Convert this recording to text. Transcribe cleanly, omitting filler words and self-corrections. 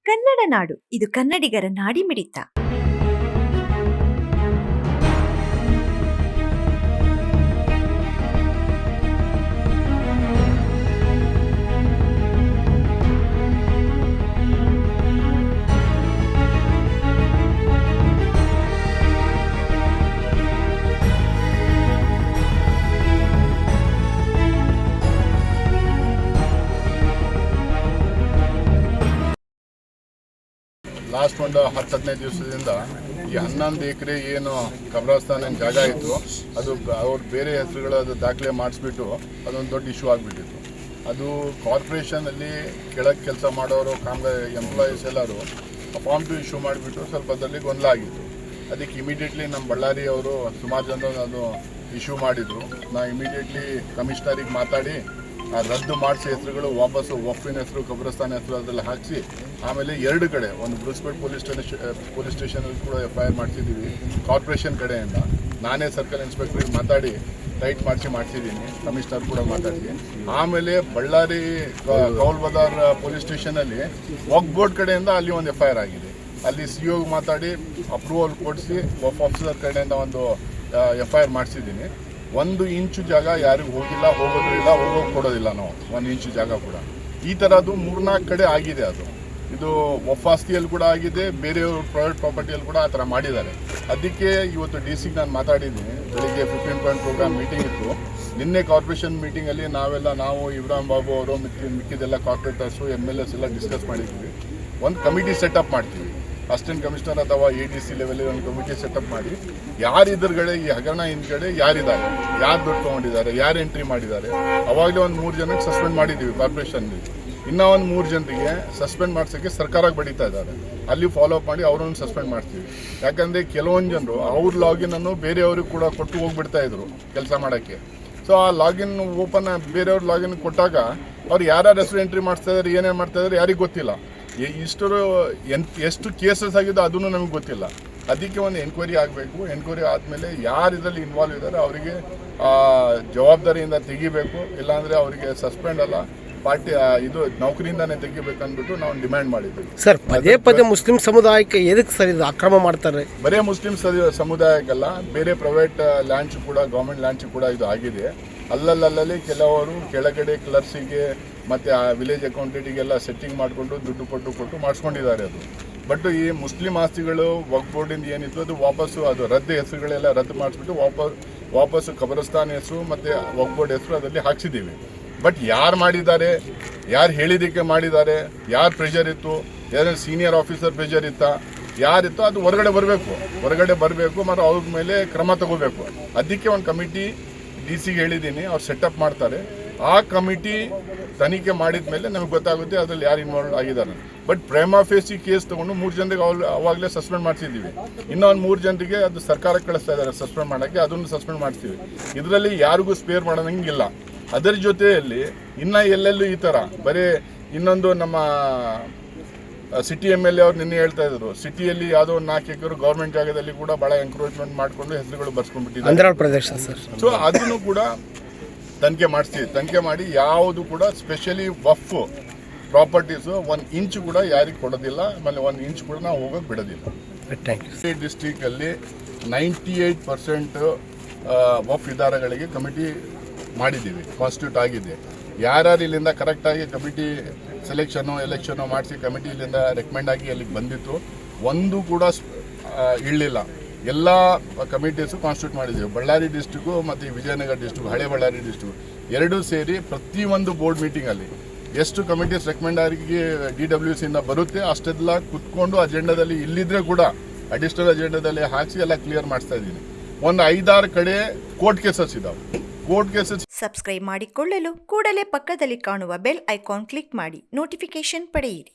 ಕನ್ನಡ ನಾಡು, ಇದು ಕನ್ನಡಿಗರ ನಾಡಿಮಿಡಿತ. ಲಾಸ್ಟ್ ಒಂದು 10-15 ದಿವಸದಿಂದ ಈ 11 ಎಕರೆ ಏನು ಕಬ್ರಸ್ತಾನ ಜಾಗ ಇತ್ತು, ಅದು ಅವ್ರು ಬೇರೆ ಹೆಸರುಗಳು ಅದು ದಾಖಲೆ ಮಾಡಿಸ್ಬಿಟ್ಟು ಅದೊಂದು ದೊಡ್ಡ ಇಶ್ಯೂ ಆಗಿಬಿಟ್ಟಿತ್ತು. ಅದು ಕಾರ್ಪೊರೇಷನಲ್ಲಿ ಕೆಳಗೆ ಕೆಲಸ ಮಾಡೋರು ಎಂಪ್ಲಾಯೀಸ್ ಎಲ್ಲರೂ ಫಾರ್ಮ್ 2 ಇಶ್ಯೂ ಮಾಡಿಬಿಟ್ಟು ಸ್ವಲ್ಪ ಅದರಲ್ಲಿ ಗೊಂದಲ ಆಗಿತ್ತು. ಅದಕ್ಕೆ ಇಮಿಡಿಯೇಟ್ಲಿ ನಮ್ಮ ಬಳ್ಳಾರಿ ಅವರು ಸುಮಾರು ಜನ ಅದು ಇಶ್ಯೂ ಮಾಡಿದರು. ನಾ ಇಮಿಡಿಯೇಟ್ಲಿ ಕಮಿಷನರಿಗೆ ಮಾತಾಡಿ ರದ್ದು ಮಾಡಿಸಿ ಹೆಸರುಗಳು ವಾಪಸ್ಸು ವಫಿನ ಹೆಸರು, ಕಬ್ರಸ್ತಾನ ಹೆಸರು ಅದರಲ್ಲಿ ಹಾಕಿಸಿ, ಆಮೇಲೆ 2 ಕಡೆ ಒಂದು ಬ್ರೂಸ್ಪೇಟ್ ಪೊಲೀಸ್ ಸ್ಟೇಷನಲ್ಲಿ ಕೂಡ FIR ಮಾಡಿಸಿದ್ದೀವಿ ಕಾರ್ಪೊರೇಷನ್ ಕಡೆಯಿಂದ. ನಾನೇ ಸರ್ಕಲ್ ಇನ್ಸ್ಪೆಕ್ಟ್ರಿಗೆ ಮಾತಾಡಿ ಟೈಟ್ ಮಾಡಿಸಿದ್ದೀನಿ, ಕಮಿಷನರ್ ಕೂಡ ಮಾತಾಡಿ. ಆಮೇಲೆ ಬಳ್ಳಾರಿ ಕೌಲ್ ಬಜಾರ್ ಪೊಲೀಸ್ ಸ್ಟೇಷನಲ್ಲಿ ವಕ್ಫ್ ಬೋರ್ಡ್ ಕಡೆಯಿಂದ ಅಲ್ಲಿ ಒಂದು FIR ಆಗಿದೆ. ಅಲ್ಲಿ CO ಮಾತಾಡಿ ಅಪ್ರೂವಲ್ ಕೊಡಿಸಿ ವಕ್ಫ್ ಆಫೀಸರ್ ಕಡೆಯಿಂದ ಒಂದು FIR ಮಾಡಿಸಿದ್ದೀನಿ. 1 ಇಂಚು ಜಾಗ ಯಾರಿಗೂ ಹೋಗಿಲ್ಲ, ಹೋಗೋದು ಇಲ್ಲ, ಹೋಗೋಕೆ ಕೊಡೋದಿಲ್ಲ ನಾವು 1 ಇಂಚು ಜಾಗ ಕೂಡ. ಈ ಥರದ್ದು 3-4 ಕಡೆ ಆಗಿದೆ. ಅದು ಇದು ವಫ್ ಆಸ್ತಿಯಲ್ಲಿ ಕೂಡ ಆಗಿದೆ, ಬೇರೆಯವ್ರ ಪ್ರೈವೇಟ್ ಪ್ರಾಪರ್ಟಿಯಲ್ಲಿ ಕೂಡ ಆ ಥರ ಮಾಡಿದ್ದಾರೆ. ಅದಕ್ಕೆ ಇವತ್ತು DC ನಾನು ಮಾತಾಡಿದ್ದೀನಿ. ಬೆಳಿಗ್ಗೆ 15 ಪಾಯಿಂಟ್ ಪ್ರೋಗ್ರಾಮ್ ಮೀಟಿಂಗ್ ಇತ್ತು. ನಿನ್ನೆ ಕಾರ್ಪೊರೇಷನ್ ಮೀಟಿಂಗಲ್ಲಿ ನಾವು ಇಬ್ರಾಹಿಂ ಬಾಬು ಅವರು ಮಿಕ್ಕಿದೆಲ್ಲ ಕಾರ್ಪೊರೇಟರ್ಸು MLAs ಎಲ್ಲ ಡಿಸ್ಕಸ್ ಮಾಡಿದ್ದೀವಿ. ಒಂದು ಕಮಿಟಿ ಸೆಟಪ್ ಮಾಡ್ತೀವಿ, ಅಸಿಸ್ಟೆಂಟ್ ಕಮಿಷನರ್ ಅಥವಾ ADC ಲೆವೆಲಲ್ಲಿ ಒಂದು ಕಮಿಟಿ ಸೆಟಪ್ ಮಾಡಿ ಯಾರು ಇದ್ರಗಡೆ ಈ ಹಗರಣ ಹಿಂದ್ಗಡೆ ಯಾರಿದ್ದಾರೆ, ಯಾರು ದುಡ್ಡು ತೊಗೊಂಡಿದ್ದಾರೆ, ಯಾರು ಎಂಟ್ರಿ ಮಾಡಿದ್ದಾರೆ. ಅವಾಗಲೇ ಒಂದು 3 ಜನಕ್ಕೆ ಸಸ್ಪೆಂಡ್ ಮಾಡಿದ್ದೀವಿ ಕಾರ್ಪೊರೇಷನ್ಲಿ. ಇನ್ನೂ ಒಂದು 3 ಜನರಿಗೆ ಸಸ್ಪೆಂಡ್ ಮಾಡ್ಸೋಕ್ಕೆ ಸರ್ಕಾರಕ್ಕೆ ಬಡೀತಾ ಇದ್ದಾರೆ. ಅಲ್ಲಿ ಫಾಲೋ ಅಪ್ ಮಾಡಿ ಅವ್ರನ್ನ ಸಸ್ಪೆಂಡ್ ಮಾಡ್ತೀವಿ. ಯಾಕಂದರೆ ಕೆಲವೊಂದು ಜನರು ಅವ್ರ ಲಾಗಿನನ್ನು ಬೇರೆಯವ್ರಿಗೆ ಕೂಡ ಕೊಟ್ಟು ಹೋಗ್ಬಿಡ್ತಾ ಇದ್ರು ಕೆಲಸ ಮಾಡೋಕ್ಕೆ. ಸೊ ಆ ಲಾಗಿನ್ ಓಪನ್ ಬೇರೆಯವ್ರ ಲಾಗಿನ್ ಕೊಟ್ಟಾಗ ಅವ್ರು ಯಾರ್ಯಾರು ಹೆಸರು ಎಂಟ್ರಿ ಮಾಡ್ತಾ ಇದ್ದಾರೆ, ಏನೇನು ಮಾಡ್ತಾ ಇದ್ದಾರೆ ಯಾರಿಗೆ ಗೊತ್ತಿಲ್ಲ. ಎಷ್ಟು ಕೇಸಸ್ ಆಗಿದ್ದು ಅದನ್ನು ನಮಗೆ ಗೊತ್ತಿಲ್ಲ. ಅದಕ್ಕೆ ಒಂದು ಎನ್ಕ್ವೈರಿ ಆಗಬೇಕು. ಎನ್ಕ್ವೈರಿ ಆದಮೇಲೆ ಯಾರು ಇದರಲ್ಲಿ ಇನ್ವಾಲ್ವ್ ಇದ್ದಾರೆ ಅವರಿಗೆ ಜವಾಬ್ದಾರಿಯಿಂದ ತೆಗಿಬೇಕು. ಇಲ್ಲಾಂದರೆ ಅವರಿಗೆ ಸಸ್ಪೆಂಡ್ ಅಲ್ಲ, ಪಾರ್ಟಿ ಇದು ನೌಕರಿಯಿಂದಾನೇ ತೆಗಿಬೇಕಂದ್ಬಿಟ್ಟು ನಾವು ಡಿಮ್ಯಾಂಡ್ ಮಾಡಿದ್ದೀವಿ. ಸರ್, ಪದೇ ಮುಸ್ಲಿಂ ಸಮುದಾಯಕ್ಕೆ ಎದಕ್ಕೆ ಸರ್ ಇದು ಅಕ್ರಮ ಮಾಡ್ತಾರೆ? ಬರೀ ಮುಸ್ಲಿಂ ಸಮುದಾಯಕ್ಕೆಲ್ಲ, ಬೇರೆ ಪ್ರೈವೇಟ್ ಲ್ಯಾಂಡ್ಸ್ ಕೂಡ, ಗೌರ್ಮೆಂಟ್ ಲ್ಯಾಂಡ್ಸ್ ಕೂಡ ಇದು ಆಗಿದೆ. ಅಲ್ಲಲ್ಲಿ ಕೆಲವರು ಕೆಳಗಡೆ ಕ್ಲರ್ಕ್ಸಿಗೆ ಮತ್ತು ಆ ವಿಲೇಜ್ ಅಕೌಂಟೆಂಟಿಗೆಲ್ಲ ಸೆಟ್ಟಿಂಗ್ ಮಾಡಿಕೊಂಡು ದುಡ್ಡು ಕೊಟ್ಟು ಮಾಡಿಸ್ಕೊಂಡಿದ್ದಾರೆ. ಅದು ಬಟ್ ಈ ಮುಸ್ಲಿಂ ಆಸ್ತಿಗಳು ವಕ್ಫ್ ಬೋರ್ಡಿಂದ ಏನಿತ್ತು ಅದು ವಾಪಸ್ಸು ಅದು ಹೆಸರುಗಳೆಲ್ಲ ರದ್ದು ಮಾಡಿಸ್ಬಿಟ್ಟು ವಾಪಸ್ಸು ಕಬ್ರಸ್ತಾನ್ ಹೆಸರು ಮತ್ತು ವಕ್ಫ್ ಬೋರ್ಡ್ ಹೆಸರು ಅದರಲ್ಲಿ ಹಾಕ್ಸಿದ್ದೀವಿ. ಬಟ್ ಯಾರು ಮಾಡಿದ್ದಾರೆ, ಯಾರು ಹೇಳಿದ್ದಕ್ಕೆ ಮಾಡಿದ್ದಾರೆ, ಯಾರು ಪ್ರೆಷರ್ ಇತ್ತು, ಯಾರು ಸೀನಿಯರ್ ಆಫೀಸರ್ ಪ್ರೆಷರ್ ಇತ್ತಾ, ಯಾರಿತ್ತು ಅದು ಹೊರಗಡೆ ಬರಬೇಕು ಮತ್ತು ಅವ್ರ ಮೇಲೆ ಕ್ರಮ ತಗೋಬೇಕು. ಅದಕ್ಕೆ ಒಂದು ಕಮಿಟಿ DC ಹೇಳಿದ್ದೀನಿ, ಅವ್ರು ಸೆಟಪ್ ಮಾಡ್ತಾರೆ. ಆ ಕಮಿಟಿ ತನಿಖೆ ಮಾಡಿದ ಮೇಲೆ ನಮಗೆ ಗೊತ್ತಾಗುತ್ತೆ ಅದರಲ್ಲಿ ಯಾರು ಇನ್ವಾಲ್ವ್ ಆಗಿದ್ದಾರೆ. ಬಟ್ ಪ್ರೈಮಾ ಫೇಸಿ ಕೇಸ್ ತೊಗೊಂಡು 3 ಜನರಿಗೆ ಅವಾಗಲೇ ಸಸ್ಪೆಂಡ್ ಮಾಡಿಸಿದ್ದೀವಿ. ಇನ್ನೂ ಒಂದು 3 ಜನರಿಗೆ ಅದು ಸರ್ಕಾರಕ್ಕೆ ಕಳಿಸ್ತಾ ಇದ್ದಾರೆ ಸಸ್ಪೆಂಡ್ ಮಾಡೋಕ್ಕೆ, ಅದನ್ನು ಸಸ್ಪೆಂಡ್ ಮಾಡ್ತೀವಿ. ಇದರಲ್ಲಿ ಯಾರಿಗೂ ಸ್ಪೇರ್ ಮಾಡೋದಂಗಿಲ್ಲ. ಅದರ ಜೊತೆಯಲ್ಲಿ ಇನ್ನೂ ಎಲ್ಲೆಲ್ಲೂ ಈ ಥರ ಬರೀ ಇನ್ನೊಂದು ನಮ್ಮ ಸಿಟಿ MLA ಅವ್ರು ನಿನ್ನೆ ಹೇಳ್ತಾ ಇದ್ರು, ಸಿಟಿಯಲ್ಲಿ ಯಾವುದೋ ಒಂದು 4 ಎಕರೆ ಗೌರ್ಮೆಂಟ್ ಜಾಗದಲ್ಲಿ ಕೂಡ ಭಾಳ ಎಂಕ್ರೋಚ್ಮೆಂಟ್ ಮಾಡಿಕೊಂಡು ಹೆಸರುಗಳು ಬರ್ಸ್ಕೊಂಡ್ಬಿಟ್ಟಿದ್ದಾರೆ. ಸೊ ಅದನ್ನು ಕೂಡ ತನಿಖೆ ಮಾಡಿ ಯಾವುದು ಕೂಡ ಸ್ಪೆಷಲಿ ವಫ್ ಪ್ರಾಪರ್ಟೀಸು 1 ಇಂಚು ಕೂಡ ಯಾರಿಗೆ ಕೊಡೋದಿಲ್ಲ, ಆಮೇಲೆ 1 ಇಂಚು ಕೂಡ ನಾವು ಹೋಗೋಕೆ ಬಿಡೋದಿಲ್ಲ. ಡಿಸ್ಟ್ರಿಕ್ಟಲ್ಲಿ 98% ವಫ್ ಇದಾರಗಳಿಗೆ ಕಮಿಟಿ ಮಾಡಿದ್ದೀವಿ, ಕಾನ್ಸ್ಟಿಟ್ಯೂಟ್ ಆಗಿದೆ. ಯಾರ್ಯಾರು ಇಲ್ಲಿಂದ ಕರೆಕ್ಟಾಗಿ ಕಮಿಟಿ ಎಲೆಕ್ಷನ್ನು ಮಾಡಿಸಿ ಕಮಿಟಿ ಇಲ್ಲಿಂದ ರೆಕಮೆಂಡ್ ಆಗಿ ಅಲ್ಲಿಗೆ ಬಂದಿತ್ತು, ಒಂದು ಕೂಡ ಇರಲಿಲ್ಲ. ಎಲ್ಲ ಕಮಿಟೀಸು ಕಾನ್ಸ್ಟಿಟ್ಯೂಟ್ ಮಾಡಿದ್ದೀವಿ. ಬಳ್ಳಾರಿ ಡಿಸ್ಟ್ರಿಕ್ಟು ಮತ್ತು ವಿಜಯನಗರ ಡಿಸ್ಟ್ರಿಕ್ಟ್, ಹಳೆ ಬಳ್ಳಾರಿ ಡಿಸ್ಟ್ರಿಕ್ಟ್ ಎರಡೂ ಸೇರಿ ಪ್ರತಿಯೊಂದು ಬೋರ್ಡ್ ಮೀಟಿಂಗಲ್ಲಿ ಎಷ್ಟು ಕಮಿಟೀಸ್ ರೆಕಮೆಂಡ್ ಆಗಿ DWCಯಿಂದ ಬರುತ್ತೆ ಅಷ್ಟೆಲ್ಲ ಕುತ್ಕೊಂಡು ಅಜೆಂಡಾದಲ್ಲಿ ಇಲ್ಲಿದ್ರೆ ಕೂಡ ಅಡಿಷನಲ್ ಅಜೆಂಡಾದಲ್ಲಿ ಹಾಕಿಸಿ ಎಲ್ಲ ಕ್ಲಿಯರ್ ಮಾಡಿಸ್ತಾ ಇದ್ದೀನಿ. ಒಂದು 5-6 ಕಡೆ ಕೋರ್ಟ್ ಕೇಸಸ್ ಇದಾವೆ. ಸಬ್ಸ್ಕ್ರೈಬ್ ಮಾಡಿಕೊಳ್ಳಲು ಕೂಡಲೇ ಪಕ್ಕದಲ್ಲಿ ಕಾಣುವ ಬೆಲ್ ಐಕಾನ್ ಕ್ಲಿಕ್ ಮಾಡಿ ನೋಟಿಫಿಕೇಶನ್ ಪಡೆಯಿರಿ.